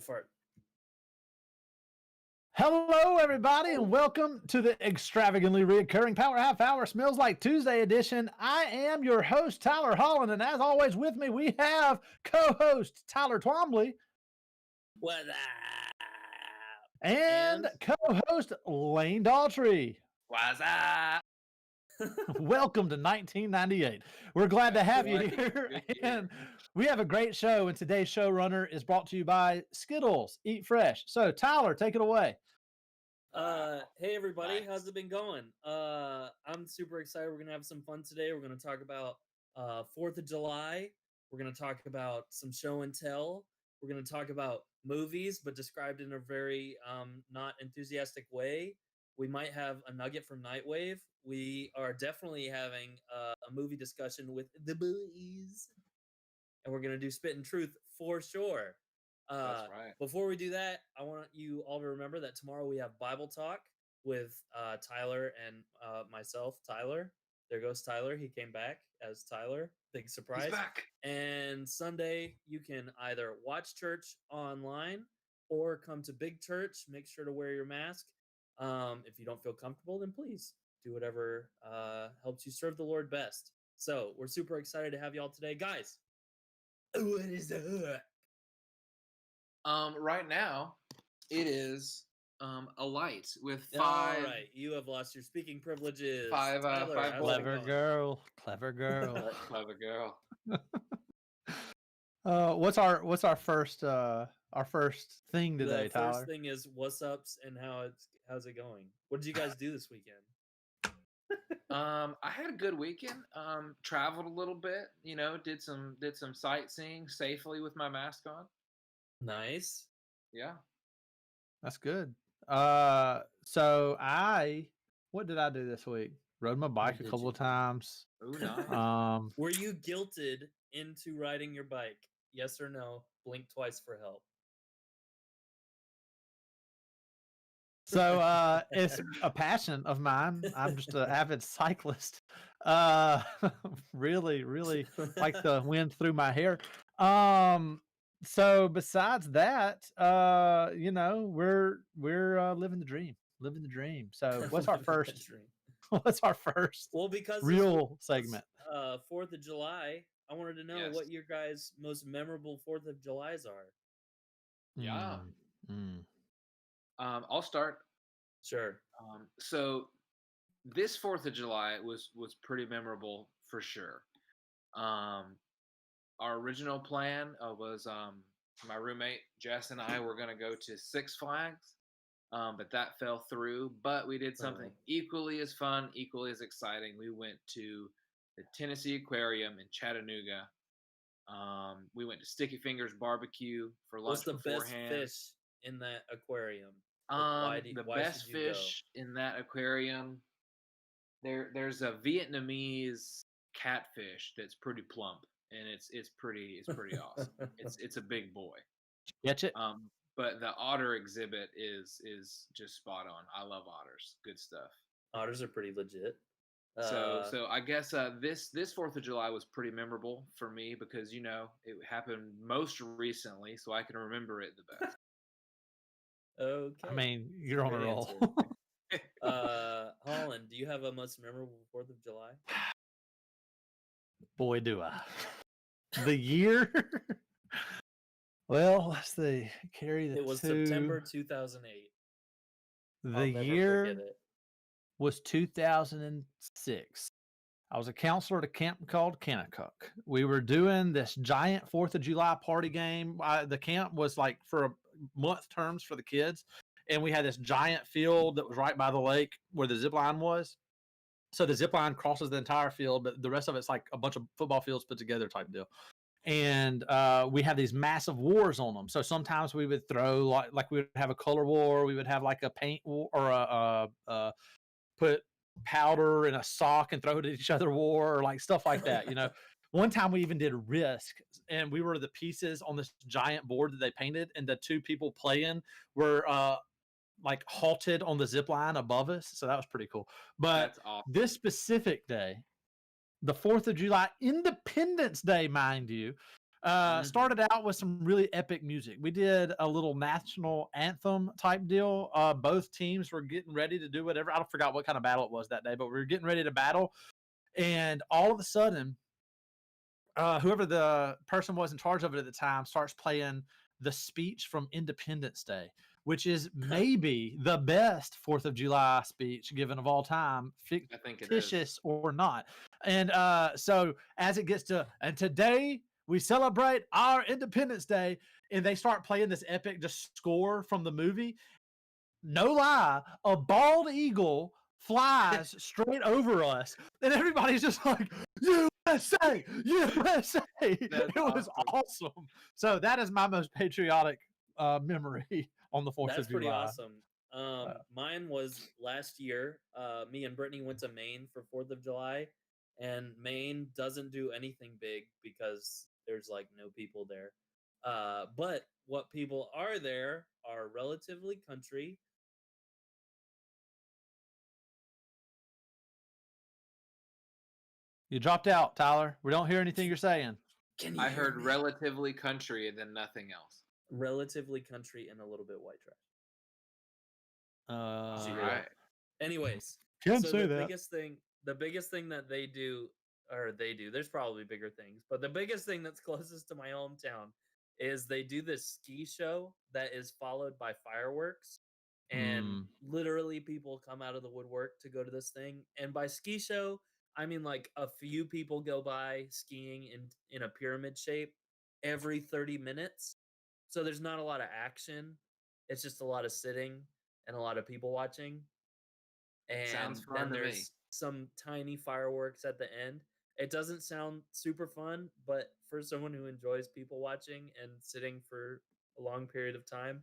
fart. Hello, everybody, and welcome to the Extravagantly Reoccurring Power Half Hour Smells Like Tuesday edition. I am your host, Tyler Holland, and as always with me, we have co-host Tyler Twombly. What up? And co-host Lane Daughtry. What's up? Welcome to 1998. We're glad to have you here. And we have a great show, and today's showrunner is brought to you by Skittles. Eat fresh. So, Tyler, take it away. Hey everybody, Nice. how's it been going? I'm super excited. We're gonna have some fun today. We're gonna talk about 4th of July. We're gonna talk about some show and tell. We're gonna talk about movies, but described in a very not enthusiastic way. We might have a nugget from Nightwave. We are definitely having a movie discussion with the boys, and we're gonna do Spit and Truth for sure. That's right. Before we do that, I want you all to remember that tomorrow we have Bible Talk with Tyler and myself, Tyler. There goes Tyler. He came back as Tyler. Big surprise. He's back. And Sunday, you can either watch church online or come to big church. Make sure to wear your mask. If you don't feel comfortable, then please do whatever helps you serve the Lord best. So we're super excited to have you all today. Guys, what is up? Right now, it is a light with All five. right, you have lost your speaking privileges. Five, Tyler, five how's it Clever going? girl. Clever girl. Clever girl. What's our first thing today, The Tyler? first thing is what's ups and how's it going? What did you guys do this weekend? I had a good weekend. Traveled a little bit. You know, did some sightseeing safely with my mask on. Nice. Yeah. That's good. So what did I do this week? Rode my bike a did couple you of do? times. Ooh, nice. Were you guilted into riding your bike? Yes or no? Blink twice for help. So it's a passion of mine. I'm just an avid cyclist. Really, really like the wind through my hair. So besides that, you know, we're living the dream. Living the dream. So what's our first what's our first Well, because real segment? 4th of July, I wanted to know Yes. what your guys' most memorable 4th of Julys are. Yeah. Mm. I'll start. Sure. So this 4th of July was pretty memorable for sure. Our original plan was my roommate Jess and I were going to go to Six Flags, but that fell through. But we did something equally as fun, equally as exciting. We went to the Tennessee Aquarium in Chattanooga. We went to Sticky Fingers Barbecue for lunch. What's the beforehand. best fish in that aquarium? The best fish in that aquarium, there's a Vietnamese catfish that's pretty plump, and it's pretty awesome. It's a big boy. Catch it? But the otter exhibit is just spot on. I love otters. Good stuff. Otters are pretty legit. So I guess this 4th of July was pretty memorable for me because, you know, it happened most recently, so I can remember it the best. Okay. I mean, you're on a Great roll. answer. Holland, do you have a most memorable 4th of July? Boy, do I. The year? Well, let's see. Carry the It was two. September 2008. The year was 2006. I was a counselor at a camp called Kanakuk. We were doing this giant 4th of July party game. The camp was like for a month terms for the kids. And we had this giant field that was right by the lake where the zip line was. So the zip line crosses the entire field, but the rest of it's like a bunch of football fields put together type deal. And we have these massive wars on them. So sometimes we would throw like we would have a color war. We would have like a paint war or put powder in a sock and throw it at each other war or like stuff like that. You know, one time we even did Risk, and we were the pieces on this giant board that they painted, and the two people playing were like halted on the zip line above us. So that was pretty cool. But awesome. This specific day, the 4th of July, Independence Day, mind you, Started out with some really epic music. We did a little national anthem type deal. Both teams were getting ready to do whatever. I don't forgot what kind of battle it was that day, but we were getting ready to battle. And all of a sudden, whoever the person was in charge of it at the time starts playing the speech from Independence Day, which is maybe the best 4th of July speech given of all time, fictitious or not. And so as it gets to, and today we celebrate our Independence Day, and they start playing this epic just score from the movie. No lie, a bald eagle flies straight over us, and everybody's just like, USA, USA. It was awesome. So that is my most patriotic memory on the 4th of July. That's pretty awesome. Mine was last year. Me and Brittany went to Maine for 4th of July, and Maine doesn't do anything big because there's like no people there. But what people are there are relatively country. You dropped out, Tyler. We don't hear anything you're saying. I heard relatively country and then nothing else. Relatively country and a little bit white trash. All right. Anyways, can't say that. The biggest thing that they do, there's probably bigger things, but the biggest thing that's closest to my hometown is they do this ski show that is followed by fireworks. And literally people come out of the woodwork to go to this thing. And by ski show, I mean like a few people go by skiing in a pyramid shape every 30 minutes. So there's not a lot of action. It's just a lot of sitting and a lot of people watching. And then there's some tiny fireworks at the end. It doesn't sound super fun, but for someone who enjoys people watching and sitting for a long period of time,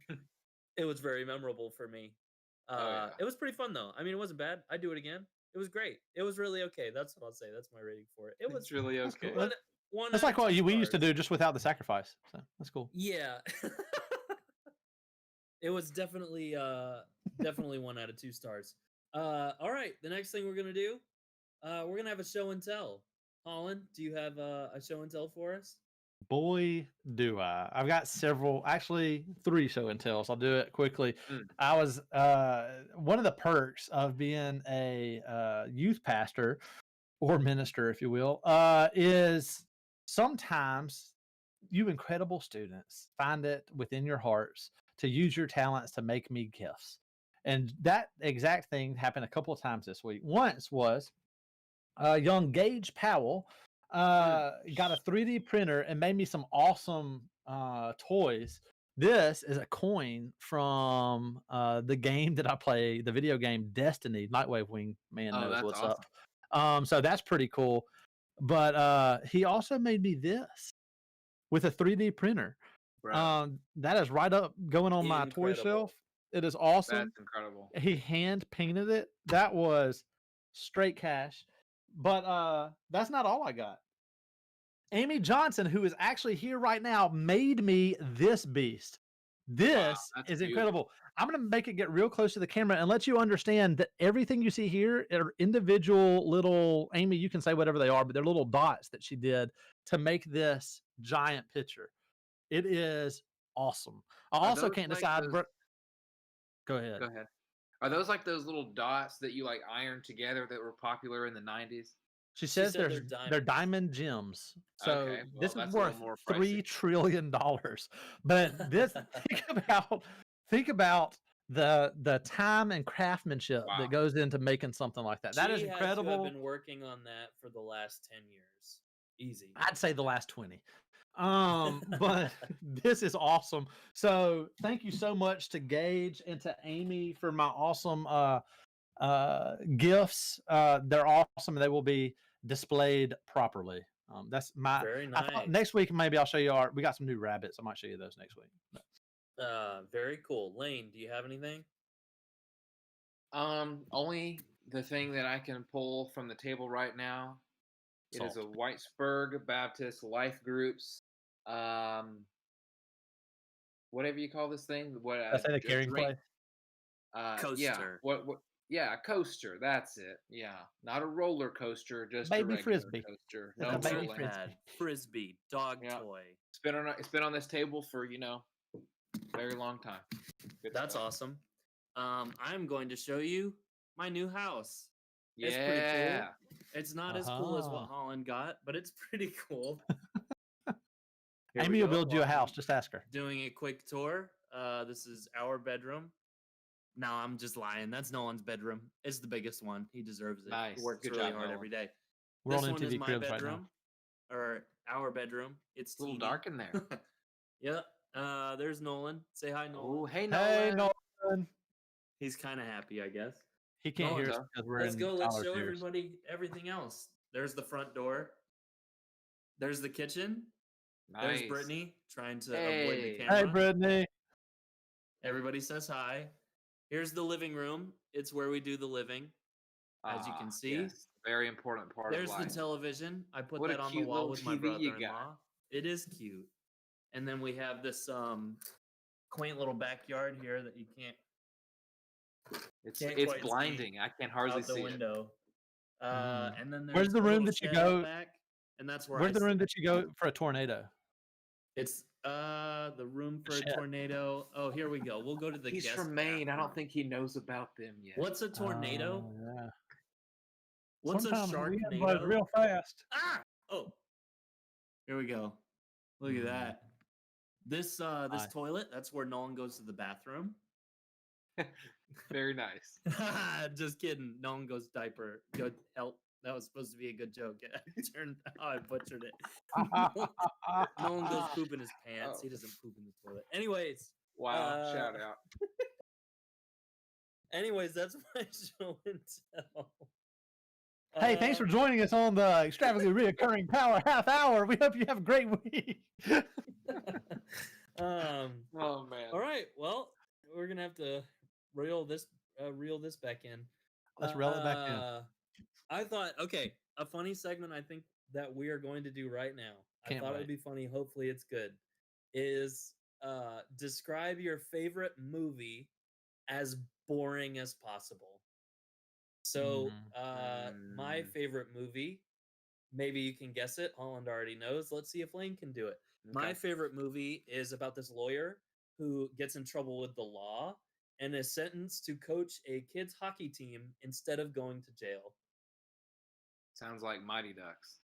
it was very memorable for me. It was pretty fun though. I mean, it wasn't bad. I'd do it again. It was great. It was really okay. That's what I'll say. That's my rating for it. It was really okay. That's like what we used to do, just without the sacrifice. So that's cool. Yeah. It was definitely 1 out of 2 stars. All right, the next thing we're gonna do, we're gonna have a show and tell. Holland, do you have a show and tell for us? Boy, do I. I've got several, actually 3 show and tells. I'll do it quickly. I was one of the perks of being a youth pastor or minister, if you will, is sometimes you incredible students find it within your hearts to use your talents to make me gifts. And that exact thing happened a couple of times this week. Once was young Gage Powell got a 3D printer and made me some awesome toys. This is a coin from the game that I play, the video game Destiny. Nightwave Wing Man knows what's awesome. Up. So that's pretty cool. But he also made me this with a 3D printer. That is right up going on my toy shelf. It is awesome. That's incredible. He hand painted it. That was straight cash. But that's not all I got. Amy Johnson, who is actually here right now, made me this beast. This is incredible. I'm going to make it get real close to the camera and let you understand that everything you see here are individual little, Amy, you can say whatever they are, but they're little dots that she did to make this giant picture. It is awesome. I also can't decide. Go ahead. Go ahead. Are those like those little dots that you like iron together that were popular in the 90s? She says they're diamond gems. So okay, well, this is worth $3 trillion. But this think about the time and craftsmanship that goes into making something like that. That is incredible. I've been working on that for the last 10 years. Easy. I'd say the last 20. But this is awesome. So thank you so much to Gage and to Amy for my awesome gifts. They're awesome. They will be displayed properly. That's my very nice. Next week maybe I'll show you we got some new rabbits. I might show you those next week. Very cool. Lane, do you have anything? Only the thing that I can pull from the table right now. It is a Whitesburg Baptist Life Groups. Whatever you call this thing. What? That's a carrying place. Coaster. Yeah. What? Yeah, a coaster. That's it. Yeah, not a roller coaster, just a Baby regular frisbee. coaster. It's No a baby rolling. frisbee. Pad, frisbee, dog Yeah. toy. It's been on this table for very long time. Good That's stuff. awesome. I'm going to show you my new house. Yeah. It's pretty cool. It's not as cool as what Uh-huh. Holland got, but it's pretty cool. Here Amy we will go. build you a house. Just ask her. Doing a quick tour. This is our bedroom. No, I'm just lying. That's Nolan's bedroom. It's the biggest one. He deserves it. Nice. He works Good really job, hard Nolan. every day. We're This on one is MTV my Cribs right now. bedroom, or our bedroom. It's It's a little teeny. dark in there. Yep. There's Nolan. Say hi, Nolan. Oh, hey, Nolan. Hey, Nolan. He's kind of happy, I guess. He can't Nolan, hear us so because we're Let's in go. Let's Tyler's show ears. everybody everything else. There's the front door. There's the kitchen. There's Nice. Brittany trying to avoid the Hey. camera. Hey, Brittany. Everybody says hi. Here's the living room. It's where we do the living. As you can see. Yes, very important part There's of the life. television. I put What a that on the cute wall little with my TV you got. brother-in-law. It is cute. And then we have this quaint little backyard here that you can't It's quite see blinding. I can hardly out the see window. And then Where's there's the a room little that you shed go? out back, and that's where Where's the room sleep. that you go for a tornado? It's the room for a Shed. tornado. Oh, here we go. We'll go to the He's guest from Maine. I bathroom. don't think he knows about them yet. What's a tornado? Yeah. What's Sometimes a we get blows sharknado? real fast. Ah! Oh. Here we go. Look at that. This Hi. toilet, that's where Nolan goes to the bathroom. Very nice. Just kidding. Nolan goes diaper. Good help. That was supposed to be a good joke. I butchered it. Nolan goes poop in his pants. Oh. He doesn't poop in the toilet. Anyways. Wow. Shout out. Anyways, that's my show and tell. Hey, thanks for joining us on the Extravagantly Reoccurring Power Half Hour. We hope you have a great week. Oh man. All right. Well, we're gonna have to reel this back in. Let's reel it back in. I thought, okay, a funny segment I think that we are going to do right now. Can't I thought it wait. would be funny. Hopefully it's good. Is describe your favorite movie as boring as possible. So my favorite movie, maybe you can guess it. Holland already knows. Let's see if Lane can do it. My favorite movie is about this lawyer who gets in trouble with the law and is sentenced to coach a kids hockey team instead of going to jail. Sounds like Mighty Ducks.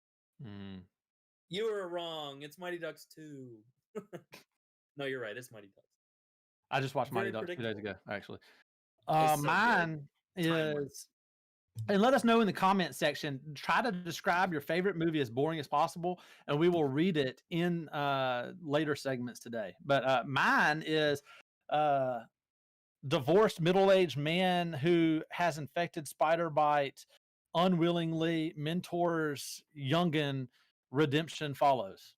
You were wrong. It's Mighty Ducks 2. No, you're right. It's Mighty Ducks. I just watched Very Mighty Ducks 2 days ago, actually. It's so Mine is, and let us know in the comment section. Try to describe your favorite movie as boring as possible, and we will read it in later segments today. But mine is divorced middle-aged man who has infected spider bite, unwillingly mentors youngin. Redemption follows.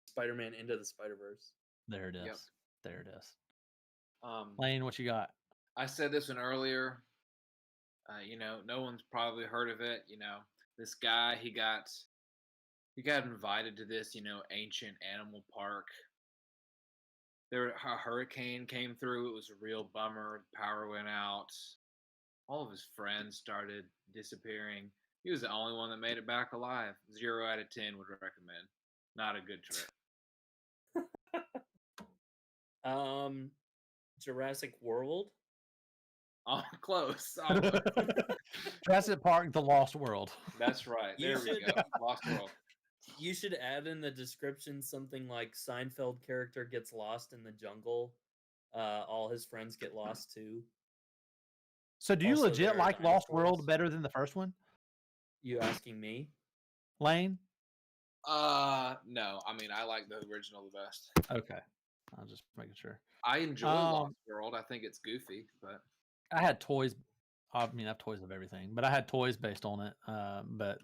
Spider-Man Into the Spider-Verse. There it is. Yep. There it is. Lane, what you got? I said this one earlier. No one's probably heard of it. This guy, he got invited to this, ancient animal park. A hurricane came through. It was a real bummer. The power went out. All of his friends started disappearing. He was the only one that made it back alive. 0 out of 10 would recommend. Not a good trip. Jurassic World. Oh, close. Jurassic Park: The Lost World. That's right. There we go. Lost World. You should add in the description something like Seinfeld character gets lost in the jungle. All his friends get lost too. So do you Also, legit there are like Lost dinosaurs. World better than the first one? You asking me? Lane? No. I mean, I like the original the best. Okay. I was just making sure. I enjoy Lost World. I think it's goofy, but I had toys. I mean, I have toys of everything, but I had toys based on it. But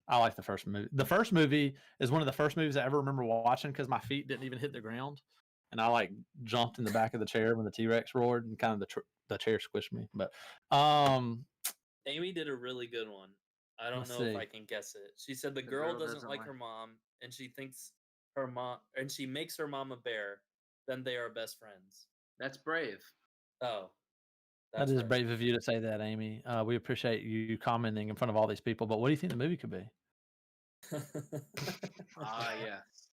I like the first movie. The first movie is one of the first movies I ever remember watching because my feet didn't even hit the ground, and I jumped in the back of the chair when the T-Rex roared, and kind of the chair squished me. But Amy did a really good one. I don't know if I can guess it. She said the girl doesn't like her mom, and she thinks her mom, and she makes her mom a bear. Then they are best friends. That's brave. Oh, That that's is right. brave of you to say that, Amy. We appreciate you commenting in front of all these people. But what do you think the movie could be? Yes.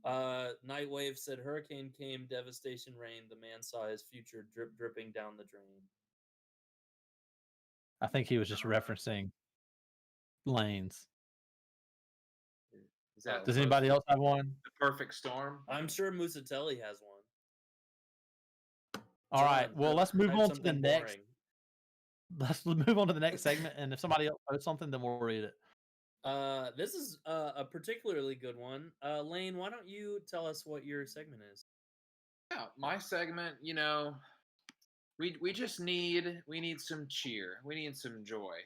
Nightwave said, "Hurricane came, devastation reigned. The man saw his future dripping down the drain." I think he was just referencing lanes. Is that Does anybody else have one? The Perfect Storm? I'm sure Musatelli has one. All right. Well, let's move on to the next. boring. Let's move on to the next segment, and if somebody else posts something, then we'll read it. This is a particularly good one. Lane, why don't you tell us what your segment is? Yeah, my segment, we just need some cheer. We need some joy.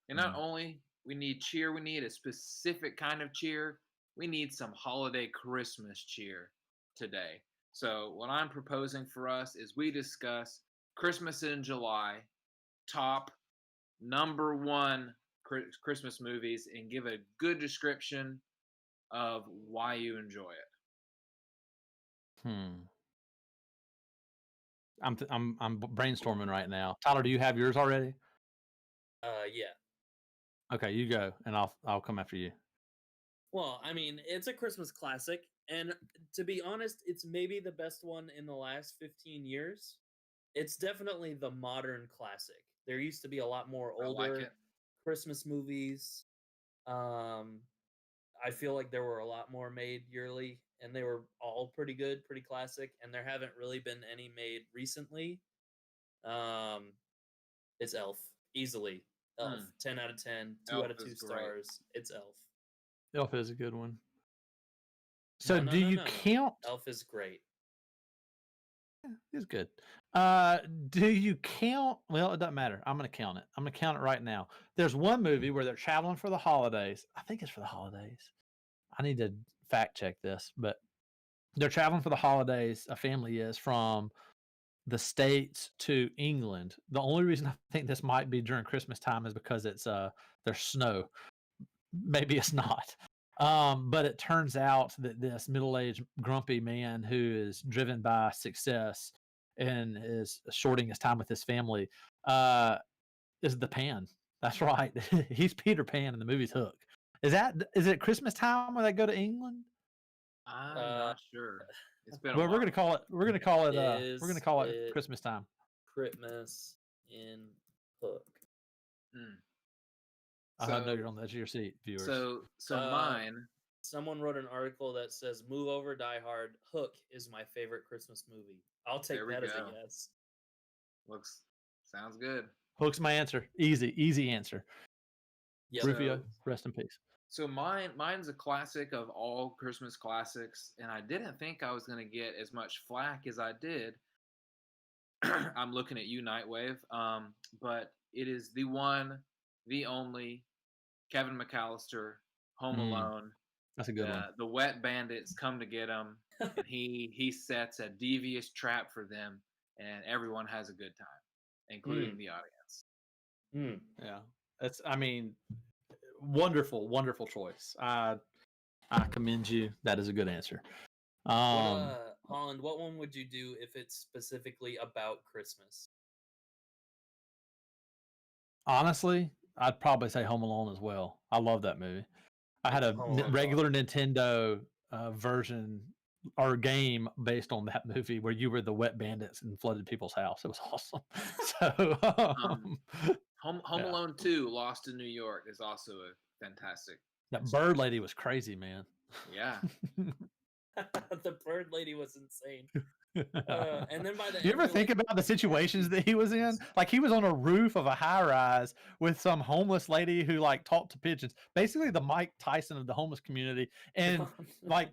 And not only we need cheer, we need a specific kind of cheer. We need some holiday Christmas cheer today. So what I'm proposing for us is we discuss Christmas in July, top number 1 Christmas movies, and give a good description of why you enjoy it. I'm brainstorming right now. Tyler, do you have yours already? Yeah. Okay, you go, and I'll come after you. Well, I mean, it's a Christmas classic, and to be honest, it's maybe the best one in the last 15 years. It's definitely the modern classic. There used to be a lot more older Christmas movies. I feel like there were a lot more made yearly, and they were all pretty good, pretty classic, and there haven't really been any made recently. It's Elf, easily. Elf, 10 out of 10, 2 out of 2 stars. It's Elf. Elf is a good one. So do you count? Elf is great. Yeah, it's good. Do you count? Well, it doesn't matter. I'm going to count it. I'm going to count it right now. There's one movie where they're traveling for the holidays. I think it's for the holidays. I need to fact check this, but they're traveling for the holidays. A family is from the States to England. The only reason I think this might be during Christmas time is because it's there's snow. Maybe it's not. But it turns out that this middle-aged grumpy man who is driven by success and is shorting his time with his family is the Pan. That's right. He's Peter Pan in the movie's Hook. Is it Christmas time when they go to England? I'm not sure. It's been we're gonna call it. We're gonna call it Christmas time. Christmas in Hook. I know you're on the edge of your seat, viewers. So mine. Someone wrote an article that says, "Move over, Die Hard. Hook is my favorite Christmas movie." I'll take that as a yes. Sounds good. Hook's my answer. Easy answer. Yep. Rufio, rest in peace. So mine's a classic of all Christmas classics, and I didn't think I was going to get as much flack as I did. I'm looking at you, Nightwave. But it is the one, the only, Kevin McAllister, Home Alone. That's a good one. The wet bandits come to get him, and he sets a devious trap for them, and everyone has a good time, including the audience. Yeah, wonderful choice. I commend you. That is a good answer. Holland, what one would you do if it's specifically about Christmas? Honestly, I'd probably say Home Alone as well. I love that movie. I had a regular Nintendo version or game based on that movie where you were the wet bandits and flooded people's house. It was awesome. So Home Alone 2, Lost in New York, is also a fantastic. That bird lady was crazy, man. Yeah. The bird lady was insane. And then by the you ever think about the situations that he was in? Like he was on a roof of a high rise with some homeless lady who like talked to pigeons, basically the Mike Tyson of the homeless community, and like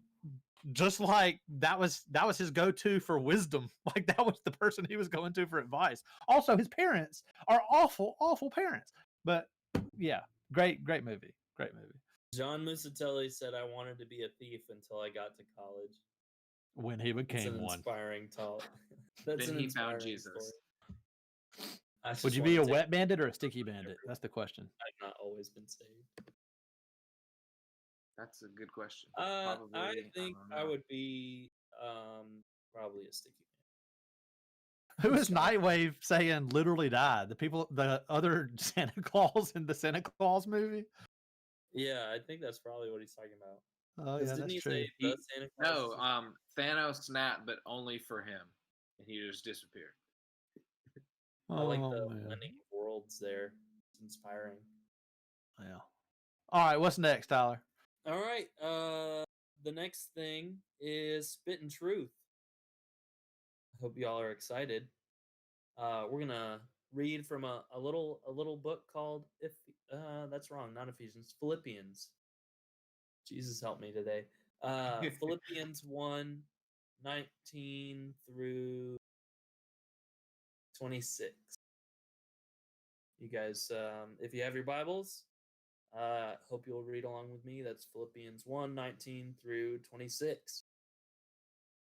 just like that was his go-to for wisdom. Like that was the person he was going to for advice. Also, his parents are awful parents. But yeah, great movie. John Musatelli said, "I wanted to be a thief until I got to college." When he became one. Inspiring talk. That's then an he found Jesus. Would you be a wet bandit or a sticky bandit? That's the question. I've not always been saved. That's a good question. I think I would be probably a sticky Who is Nightwave saying literally died? The other Santa Claus in the Santa Claus movie? Yeah, I think that's probably what he's talking about. Oh, yeah, Didn't that's he true. say the Santa Claus? No, Thanos snapped, but only for him, and he just disappeared. I like Oh, the man. blending of worlds there. It's inspiring. Yeah. All right, what's next, Tyler? All right. The next thing is Spit and Truth. I hope y'all are excited. We're gonna read from a little book called If that's wrong, not Ephesians, Philippians. Jesus help me today. Philippians 1:19 through 26. You guys, if you have your Bibles, hope you'll read along with me. That's Philippians 1:19 through 26.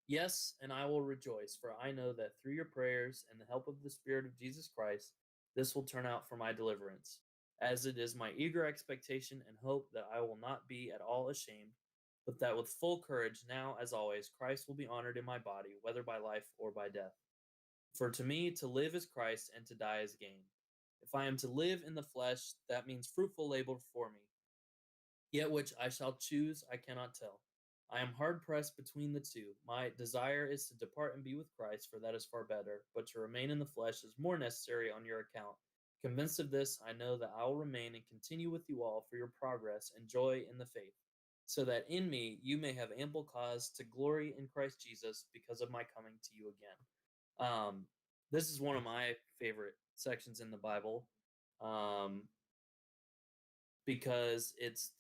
Yes, and I will rejoice, for I know that through your prayers and the help of the Spirit of Jesus Christ, this will turn out for my deliverance, as it is my eager expectation and hope that I will not be at all ashamed, but that with full courage, now as always, Christ will be honored in my body, whether by life or by death. For to me, to live is Christ, and to die is gain. If I am to live in the flesh, that means fruitful labor for me. Yet which I shall choose, I cannot tell. I am hard pressed between the two. My desire is to depart and be with Christ, for that is far better, but to remain in the flesh is more necessary on your account. Convinced of this, I know that I will remain and continue with you all for your progress and joy in the faith, so that in me you may have ample cause to glory in Christ Jesus because of my coming to you again. This is one of my favorite sections in the Bible. Because it's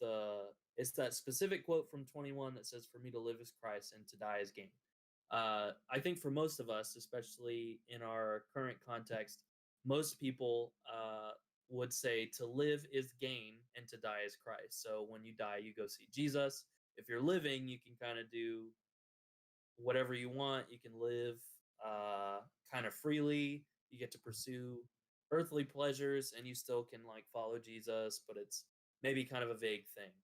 that specific quote from 21 that says, "For me to live is Christ and to die is gain." I think for most of us, especially in our current context, most people would say to live is gain and to die is Christ. So when you die, you go see Jesus. If you're living, you can kind of do whatever you want. You can live kind of freely. You get to pursue earthly pleasures, and you still can like follow Jesus, but it's maybe kind of a vague thing.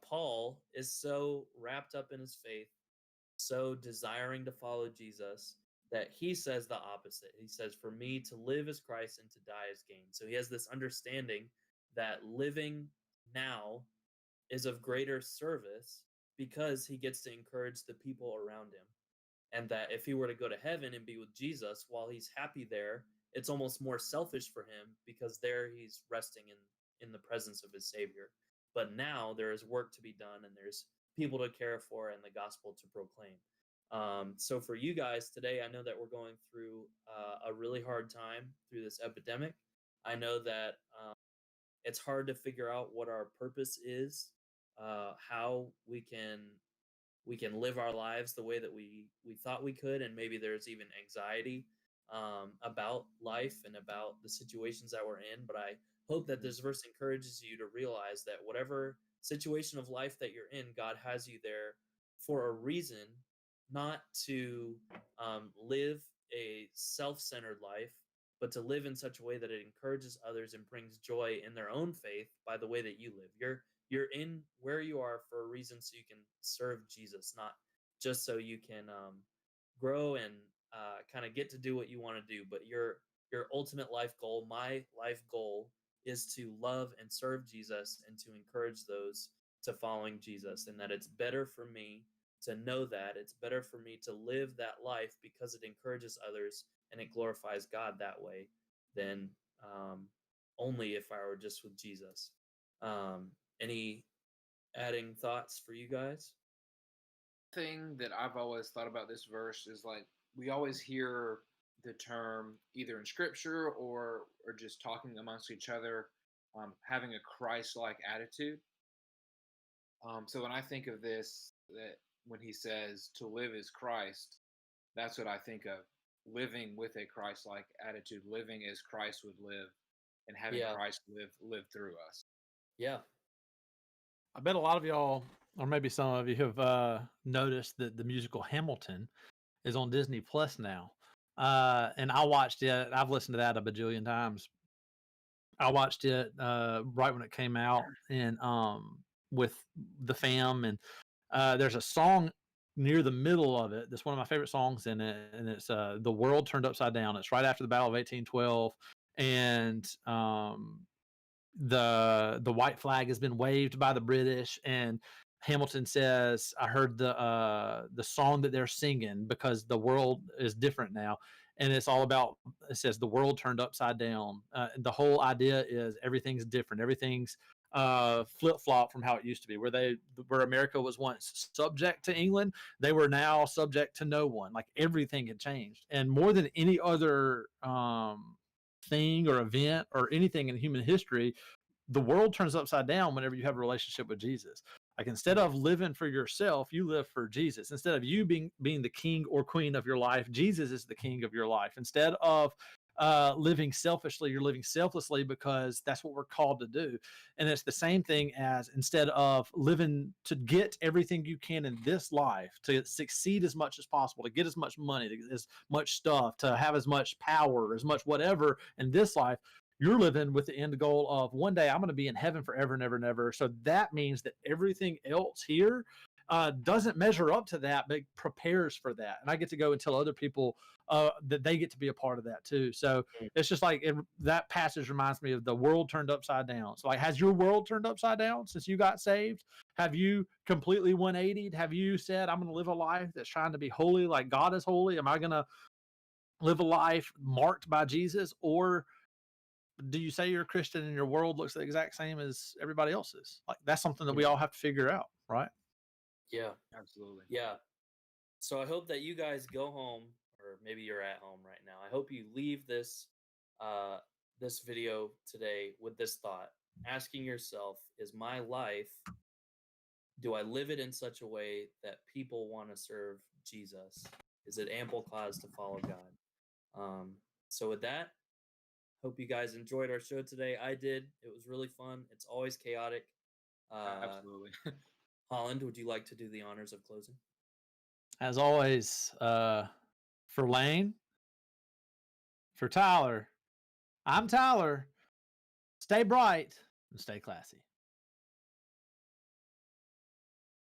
Paul is so wrapped up in his faith, so desiring to follow Jesus, that he says the opposite. He says, "For me to live is Christ and to die is gain." So he has this understanding that living now is of greater service because he gets to encourage the people around him. And that if he were to go to heaven and be with Jesus while he's happy there, it's almost more selfish for him because there he's resting in the presence of his Savior. But now there is work to be done, and there's people to care for and the gospel to proclaim. So for you guys today, I know that we're going through a really hard time through this epidemic. I know that it's hard to figure out what our purpose is, how we can live our lives the way that we thought we could, and maybe there's even anxiety about life and about the situations that we're in. But I hope that this verse encourages you to realize that whatever situation of life that you're in, God has you there for a reason, not to live a self-centered life, but to live in such a way that it encourages others and brings joy in their own faith by the way that you live. You're in where you are for a reason, so you can serve Jesus, not just so you can grow and kind of get to do what you want to do. But your ultimate life goal, my life goal, is to love and serve Jesus and to encourage those to following Jesus, and that it's better for me to know that it's better for me to live that life because it encourages others and it glorifies God that way than only if I were just with Jesus. Any adding thoughts for you guys? Thing that I've always thought about this verse is like we always hear the term either in scripture or just talking amongst each other, having a Christ-like attitude. So when I think of this, that when he says to live is Christ, that's what I think of: living with a Christ-like attitude, living as Christ would live, and having Yeah, Christ live through us. yeah, I bet a lot of y'all, or maybe some of you, have noticed that the musical Hamilton is on Disney Plus now. And I watched it. I've listened to that a bajillion times. I watched it right when it came out, and with the fam. And there's a song near the middle of it. That's one of my favorite songs in it, and it's "The World Turned Upside Down." It's right after the Battle of 1812, and the white flag has been waved by the British, and Hamilton says, "I heard the song that they're singing because the world is different now." And it's all about, it says, the world turned upside down. The whole idea is everything's different. Everything's flip flop from how it used to be. Where America was once subject to England, they were now subject to no one. Like everything had changed, and more than any other thing or event or anything in human history, the world turns upside down whenever you have a relationship with Jesus. Like instead of living for yourself, you live for Jesus. Instead of you being the king or queen of your life, Jesus is the king of your life. Instead of living selfishly, you're living selflessly, because that's what we're called to do. And it's the same thing as, instead of living to get everything you can in this life, to succeed as much as possible, to get as much money, to get as much stuff, to have as much power, as much whatever in this life, you're living with the end goal of one day I'm going to be in heaven forever and ever and ever. So that means that everything else here doesn't measure up to that, but prepares for that. And I get to go and tell other people that they get to be a part of that too. So it's just like that passage reminds me of the world turned upside down. So like, has your world turned upside down since you got saved? Have you completely 180'd? Have you said, I'm going to live a life that's trying to be holy like God is holy? Am I going to live a life marked by Jesus? Or do you say you're a Christian and your world looks the exact same as everybody else's? Like, that's something that we all have to figure out, right? Yeah, Absolutely. yeah. So I hope that you guys go home, or maybe you're at home right now. I hope you leave this this video today with this thought, asking yourself, is my life, do I live it in such a way that people want to serve Jesus? Is it ample cause to follow God? So with that, hope you guys enjoyed our show today. I did. It was really fun. It's always chaotic. Absolutely. Holland, would you like to do the honors of closing? As always, for Lane, for Tyler, I'm Tyler. Stay bright and stay classy.